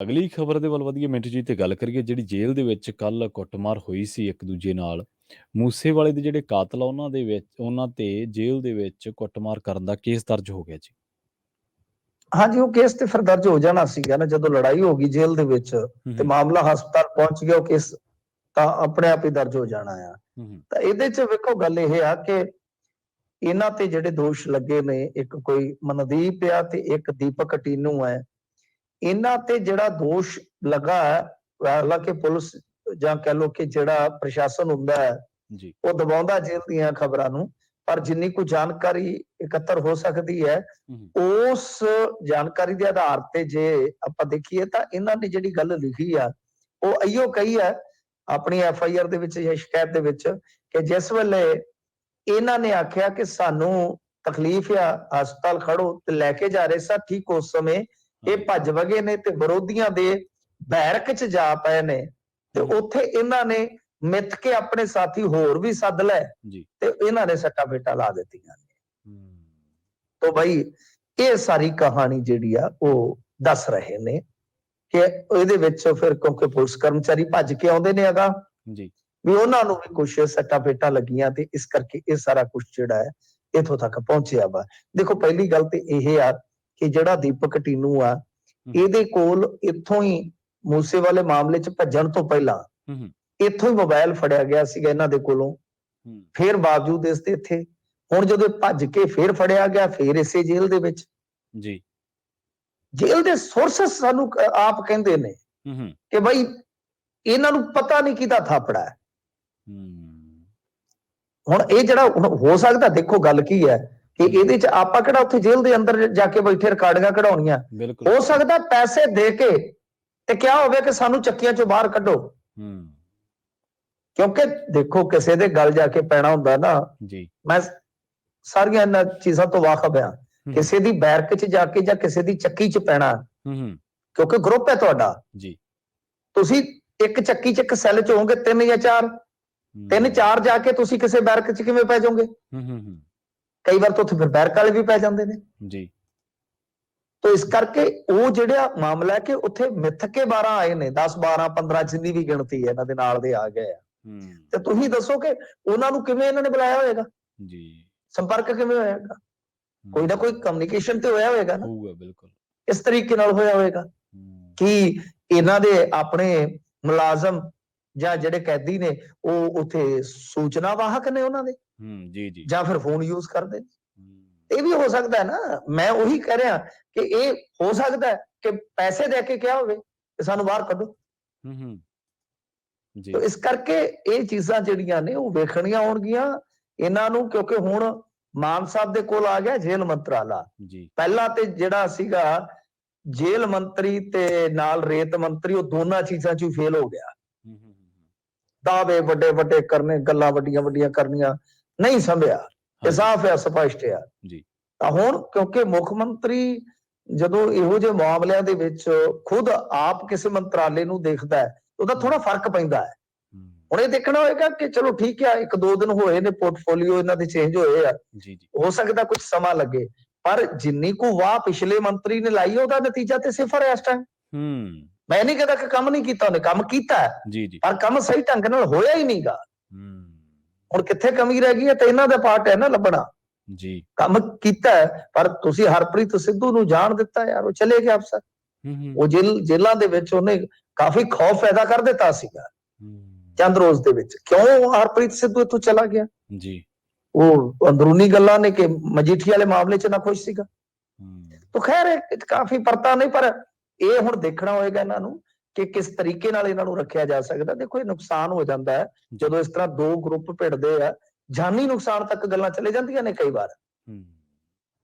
ਅਗਲੀ ਖਬਰ ਦੇ ਵੱਲ ਵਧੀਏ ਮਿੰਟ ਜੀ ਤੇ ਗੱਲ ਕਰੀਏ ਜਿਹੜੀ ਜੇਲ੍ਹ ਦੇ ਵਿੱਚ ਕੱਲ ਕੁੱਟਮਾਰ ਹੋਈ ਸੀ ਇੱਕ ਦੂਜੇ ਨਾਲ। ਮੂਸੇਵਾਲੇ ਦੇ ਜਿਹੜੇ ਕਾਤਲ ਆ ਉਹਨਾਂ ਤੇ ਜੇਲ੍ਹ ਦੇ ਵਿੱਚ ਕੁੱਟਮਾਰ ਕਰਨ ਦਾ ਕੇਸ ਦਰਜ ਹੋ ਗਿਆ ਜੀ। ਹਾਂਜੀ, ਉਹ ਕੇਸ ਤੇ ਫਿਰ ਦਰਜ ਹੋ ਜਾਣਾ ਸੀਗਾ ਨਾ, ਜਦੋਂ ਲੜਾਈ ਹੋ ਗਈ ਜੇਲ੍ਹ ਦੇ ਵਿੱਚ ਤੇ ਮਾਮਲਾ ਹਸਪਤਾਲ ਪਹੁੰਚ ਗਿਆ, ਉਹ ਕੇਸ ਤਾਂ ਆਪਣੇ ਆਪ ਹੀ ਦਰਜ ਹੋ ਜਾਣਾ ਆ। ਤਾਂ ਇਹਦੇ 'ਚ ਵੇਖੋ ਗੱਲ ਇਹ ਆ ਕਿ ਇਹਨਾਂ ਤੇ ਜਿਹੜੇ ਦੋਸ਼ ਲੱਗੇ ਨੇ, ਇੱਕ ਕੋਈ ਮਨਦੀਪ ਆ ਤੇ ਇੱਕ ਦੀਪਕ ਟੀਨੂ ਹੈ। ਇਹਨਾਂ ਤੇ ਜਿਹੜਾ ਦੋਸ਼ ਲੱਗਾ ਹੈ, ਹਾਲਾਂਕਿ ਪੁਲਿਸ ਜਾਂ ਕਹਿ ਲਓ ਕਿ ਜਿਹੜਾ ਪ੍ਰਸ਼ਾਸਨ ਹੁੰਦਾ ਹੈ ਜੀ ਉਹ ਦਬਾਉਂਦਾ ਜੇਲ੍ਹ ਦੀਆਂ ਖਬਰਾਂ ਨੂੰ, ਪਰ ਜਿੰਨੀ ਕੁ ਜਾਣਕਾਰੀ ਇਕੱਤਰ ਹੋ ਸਕਦੀ ਹੈ ਉਸ ਜਾਣਕਾਰੀ ਦੇ ਆਧਾਰ ਤੇ ਜੇ ਆਪਾਂ ਦੇਖੀਏ ਤਾਂ ਇਹਨਾਂ ਨੇ ਜਿਹੜੀ ਗੱਲ ਲਿਖੀ ਆ ਉਹ ਇਹੀਓ ਕਹੀ ਹੈ ਆਪਣੀ FIR ਦੇ ਵਿੱਚ ਜਾਂ ਸ਼ਿਕਾਇਤ ਦੇ ਵਿੱਚ ਕਿ ਜਿਸ ਵੇਲੇ ਇਹਨਾਂ ਨੇ ਆਖਿਆ ਕਿ ਸਾਨੂੰ ਤਕਲੀਫ ਆ, ਹਸਪਤਾਲ ਖੜੋ ਤੇ ਲੈ ਕੇ ਜਾ ਰਹੇ ਸਾਂ, ਠੀਕ ਉਸ ਸਮੇਂ ਇਹ ਭੱਜ ਵਗੇ ਨੇ ਤੇ ਵਿਰੋਧੀਆਂ ਦੇ ਬੈਰਕ 'ਚ ਜਾ ਪਏ ਨੇ ਤੇ ਉੱਥੇ ਇਹਨਾਂ ਨੇ ਮਿੱਥ ਕੇ ਆਪਣੇ ਸਾਥੀ ਹੋਰ ਵੀ ਸੱਦ ਲੈ ਤੇ ਇਹਨਾਂ ਨੇ ਸੱਟਾ ਫੇਟਾ ਲਾ ਦਿੱਤੀਆਂ ਨੇ। ਤੋ ਬਈ ਇਹ ਸਾਰੀ ਕਹਾਣੀ ਜਿਹੜੀ ਆ ਉਹ ਦੱਸ ਰਹੇ ਨੇ ਕਿ ਇਹਦੇ ਵਿੱਚ ਫਿਰ ਕਿਉਂਕਿ ਪੁਲਿਸ ਕਰਮਚਾਰੀ ਭੱਜ ਕੇ ਆਉਂਦੇ ਨੇ ਅਗਾ ਜੀ ਵੀ ਉਹਨਾਂ ਨੂੰ ਵੀ ਕੁਛ ਸੱਟਾ ਫੇਟਾ ਲੱਗੀਆਂ ਤੇ ਇਸ ਕਰਕੇ ਇਹ ਸਾਰਾ ਕੁਝ ਜਿਹੜਾ ਹੈ ਇੱਥੋਂ ਤੱਕ ਪਹੁੰਚਿਆ ਵਾ। ਦੇਖੋ ਪਹਿਲੀ ਗੱਲ ਤੇ ਇਹ ਆ ਕਿ ਜਿਹੜਾ ਦੀਪਕ ਟੀਨੂ ਆ ਇਹਦੇ ਕੋਲ ਇੱਥੋਂ ਹੀ ਮੂਸੇ ਵਾਲੇ ਮਾਮਲੇ 'ਚ ਭੱਜਣ ਤੋਂ ਪਹਿਲਾਂ ਇੱਥੋਂ ਹੀ ਮੋਬਾਈਲ ਫੜਿਆ ਗਿਆ ਸੀਗਾ ਇਹਨਾਂ ਦੇ ਕੋਲੋਂ। ਫਿਰ ਬਾਵਜੂਦ ਇਸ ਦੇ ਇੱਥੇ ਹੁਣ ਜਦੋਂ ਭੱਜ ਕੇ ਫਿਰ ਫੜਿਆ ਗਿਆ, ਫਿਰ ਇਸੇ ਜੇਲ੍ਹ ਦੇ ਵਿੱਚ ਜੀ ਜੇਲ੍ਹ ਦੇ ਸੋਰਸਸ ਸਾਨੂੰ ਆਪ ਕਹਿੰਦੇ ਨੇ ਕਿ ਬਈ ਇਹਨਾਂ ਨੂੰ ਪਤਾ ਨਹੀਂ ਕਿਹਦਾ ਥਾਪੜਾ ਹੈ। ਹੁਣ ਇਹ ਜਿਹੜਾ ਹੋ ਸਕਦਾ, ਦੇਖੋ ਗੱਲ ਕੀ ਹੈ ਕਿ ਇਹਦੇ 'ਚ ਆਪਾਂ ਕਿਹੜਾ ਉੱਥੇ ਜੇਲ੍ਹ ਦੇ ਅੰਦਰ ਜਾ ਕੇ ਬੈਠੇ ਰਿਕਾਰਡਿੰਗਾਂ ਕਢਾਉਣੀਆਂ, ਹੋ ਸਕਦਾ ਪੈਸੇ ਦੇ ਕੇ ਤੇ ਕਿਹਾ ਹੋਵੇ ਕਿ ਸਾਨੂੰ ਚੱਕੀਆਂ 'ਚੋਂ ਬਾਹਰ ਕੱਢੋ। ਕਿਉਂਕਿ ਦੇਖੋ ਕਿਸੇ ਦੇ ਗਲ ਜਾ ਕੇ ਪੈਣਾ ਹੁੰਦਾ ਨਾ ਜੀ, ਮੈਂ ਸਾਰੀਆਂ ਇਹਨਾਂ ਚੀਜ਼ਾਂ ਤੋਂ ਵਾਕਿਫ ਆ। ਕਿਸੇ ਦੀ ਬੈਰਕ 'ਚ ਜਾ ਕੇ ਜਾਂ ਕਿਸੇ ਦੀ ਚੱਕੀ 'ਚ ਪੈਣਾ, ਕਿਉਂਕਿ ਗਰੁੱਪ ਹੈ ਤੁਹਾਡਾ ਜੀ, ਤੁਸੀਂ ਇੱਕ ਚੱਕੀ 'ਚ ਇੱਕ ਸੈੱਲ 'ਚ ਹੋਵੋਗੇ 3 ਜਾਂ 4, 3-4 ਜਾ ਕੇ ਤੁਸੀਂ ਕਿਸੇ ਬੈਰਕ 'ਚ ਕਿਵੇਂ ਪੈ ਜਾਓਗੇ? ਕਈ ਵਾਰ ਤਾਂ ਉੱਥੇ ਫਿਰ ਬੈਰਕ ਵਾਲੇ ਵੀ ਪੈ ਜਾਂਦੇ ਨੇ ਜੀ। ਤੋ ਇਸ ਕਰਕੇ ਉਹ ਜਿਹੜਾ ਮਾਮਲਾ ਹੈ ਕਿ ਉੱਥੇ ਮਿੱਥ ਕੇ 12 ਆਏ ਨੇ, 10 12 15 ਜਿੰਨੀ ਵੀ ਗਿਣਤੀ ਹੈ ਇਹਨਾਂ ਦੇ ਨਾਲ ਦੇ ਆ ਗਏ ਆ। ਤੇ ਤੁਸੀਂ ਦੱਸੋ ਕਿ ਉਹਨਾਂ ਨੂੰ ਕਿਵੇਂ ਇਹਨਾਂ ਨੇ ਬੁਲਾਇਆ ਹੋਏਗਾ ਜੀ, ਸੰਪਰਕ ਕਿਵੇਂ ਹੋਏਗਾ? ਕੋਈ ਨਾ ਕੋਈ ਕਮਿਊਨੀਕੇਸ਼ਨ ਤੇ ਹੋਇਆ ਹੋਏਗਾ ਨਾ, ਬਿਲਕੁਲ ਇਸ ਤਰੀਕੇ ਨਾਲ ਹੋਇਆ ਹੋਏਗਾ ਕਿ ਇਹਨਾਂ ਦੇ ਆਪਣੇ ਮੁਲਾਜ਼ਮ ਜਾਂ ਜਿਹੜੇ ਕੈਦੀ ਨੇ ਉਹ ਉੱਥੇ ਸੂਚਨਾ ਵਾਹਕ ਨੇ ਉਹਨਾਂ ਦੇ ਜੀ ਜੀ, ਜਾਂ ਫਿਰ ਫੋਨ ਯੂਜ਼ ਕਰਦੇ ਨੇ। ਇਹ ਵੀ ਹੋ ਸਕਦਾ ਹੈ ਨਾ, ਮੈਂ ਉਹੀ ਕਹਿ ਰਿਹਾ ਕਿ ਇਹ ਹੋ ਸਕਦਾ ਹੈ ਕਿ ਪੈਸੇ ਦੇ ਕੇ ਕਿਹਾ ਹੋਵੇ ਕਿ ਸਾਨੂੰ ਬਾਹਰ ਕੱਢੋ। ਤੋ ਇਸ ਕਰਕੇ ਇਹ ਚੀਜ਼ਾਂ ਜਿਹੜੀਆਂ ਨੇ ਉਹ ਵੇਖਣੀਆਂ ਹੋਣਗੀਆਂ ਇਹਨਾਂ ਨੂੰ, ਕਿਉਂਕਿ ਹੁਣ ਮਾਨ ਸਾਹਿਬ ਦੇ ਕੋਲ ਆ ਗਿਆ ਜੇਲ੍ਹ ਮੰਤਰਾਲਾ। ਪਹਿਲਾਂ ਤੇ ਜਿਹੜਾ ਸੀਗਾ ਜੇਲ੍ਹ ਮੰਤਰੀ ਤੇ ਨਾਲ ਰੇਤ ਮੰਤਰੀ, ਉਹ ਦੋਨਾਂ ਚੀਜ਼ਾਂ 'ਚ ਫੇਲ ਹੋ ਗਿਆ। ਦਾਅਵੇ ਵੱਡੇ ਵੱਡੇ ਕਰਨੇ, ਗੱਲਾਂ ਵੱਡੀਆਂ ਵੱਡੀਆਂ ਕਰਨੀਆਂ, ਨਹੀਂ ਸੰਭਿਆ। ਇਹ ਸਾਫ਼ ਹੈ, ਸਪਸ਼ਟ ਹੈ ਜੀ। ਤਾਂ ਹੁਣ ਕਿਉਂਕਿ ਮੁੱਖ ਮੰਤਰੀ ਜਦੋਂ ਇਹੋ ਜਿਹੇ ਮਾਮਲਿਆਂ ਦੇ ਵਿੱਚ ਖੁਦ ਆਪ ਕਿਸੇ ਮੰਤਰਾਲੇ ਨੂੰ ਦੇਖਦਾ ਹੈ, ਉਹਦਾ ਥੋੜਾ ਫਰਕ ਪੈਂਦਾ ਹੈ। ਹੁਣ ਇਹ ਦੇਖਣਾ ਹੋਏਗਾ ਕਿ ਚਲੋ ਠੀਕ ਹੈ, 1-2 ਦਿਨ ਹੋਏ ਨੇ, ਪੋਰਟਫੋਲੀਓ ਇਹਨਾਂ ਦੇ ਚੇਂਜ ਹੋਏ ਆ, ਹੋ ਸਕਦਾ ਕੁਝ ਸਮਾਂ ਲੱਗੇ, ਪਰ ਜਿੰਨੀ ਕੁ ਵਾਹ ਪਿਛਲੇ ਮੰਤਰੀ ਨੇ ਲਾਈ ਉਹਦਾ ਨਤੀਜਾ ਤੇ ਸਿਫਰ ਹੈ ਇਸ ਟਾਈਮ। ਮੈਂ ਨਹੀਂ ਕਹਿੰਦਾ ਕਿ ਕੰਮ ਨਹੀਂ ਕੀਤਾ, ਉਹਨੇ ਕੰਮ ਕੀਤਾ ਪਰ ਕੰਮ ਸਹੀ ਢੰਗ ਨਾਲ ਹੋਇਆ ਹੀ ਨਹੀਂਗਾ। ਹੁਣ ਕਿੱਥੇ ਕਮੀ ਰਹਿ ਗਈ ਹੈ ਤੇ ਇਹਨਾਂ ਦਾ ਪਾਰਟ ਹੈ ਨਾ ਲੱਭਣਾ ਜੀ। ਕੰਮ ਕੀਤਾ ਪਰ ਤੁਸੀਂ ਹਰਪ੍ਰੀਤ ਸਿੱਧੂ ਨੂੰ ਜਾਣ ਦਿੱਤਾ ਯਾਰ, ਉਹ ਚਲੇ ਗਿਆ ਅਫਸਰ। ਉਹ ਜੇਲ੍ਹਾਂ ਦੇ ਵਿੱਚ ਉਹਨੇ ਕਾਫੀ ਖੌਫ ਪੈਦਾ ਕਰ ਦਿੱਤਾ ਸੀਗਾ ਚੰਦ ਰੋਜ਼ ਦੇ ਵਿੱਚ। ਕਿਉਂ ਹਰਪ੍ਰੀਤ ਸਿੱਧੂ ਇੱਥੋਂ ਚਲਾ ਗਿਆ ਜੀ? ਉਹ ਅੰਦਰੂਨੀ ਗੱਲਾਂ ਨੇ ਕਿ ਮਜੀਠੀ ਵਾਲੇ ਮਾਮਲੇ 'ਚ ਨਾ ਖੁਸ਼ ਸੀਗਾ। ਤਾਂ ਖੈਰ ਕਾਫੀ ਪਰਤਾ ਨਹੀਂ, ਪਰ ਇਹ ਹੁਣ ਦੇਖਣਾ ਹੋਏਗਾ ਇਹਨਾਂ ਨੂੰ ਕਿ ਕਿਸ ਤਰੀਕੇ ਨਾਲ ਇਹਨਾਂ ਨੂੰ ਰੱਖਿਆ ਜਾ ਸਕਦਾ। ਦੇਖੋ ਇਹ ਨੁਕਸਾਨ ਹੋ ਜਾਂਦਾ ਹੈ ਜਦੋਂ ਇਸ ਤਰ੍ਹਾਂ 2 ਗਰੁੱਪ ਭਿੜਦੇ ਆ, ਜਾਨੀ ਨੁਕਸਾਨ ਤੱਕ ਗੱਲਾਂ ਚਲੇ ਜਾਂਦੀਆਂ ਨੇ ਕਈ ਵਾਰ।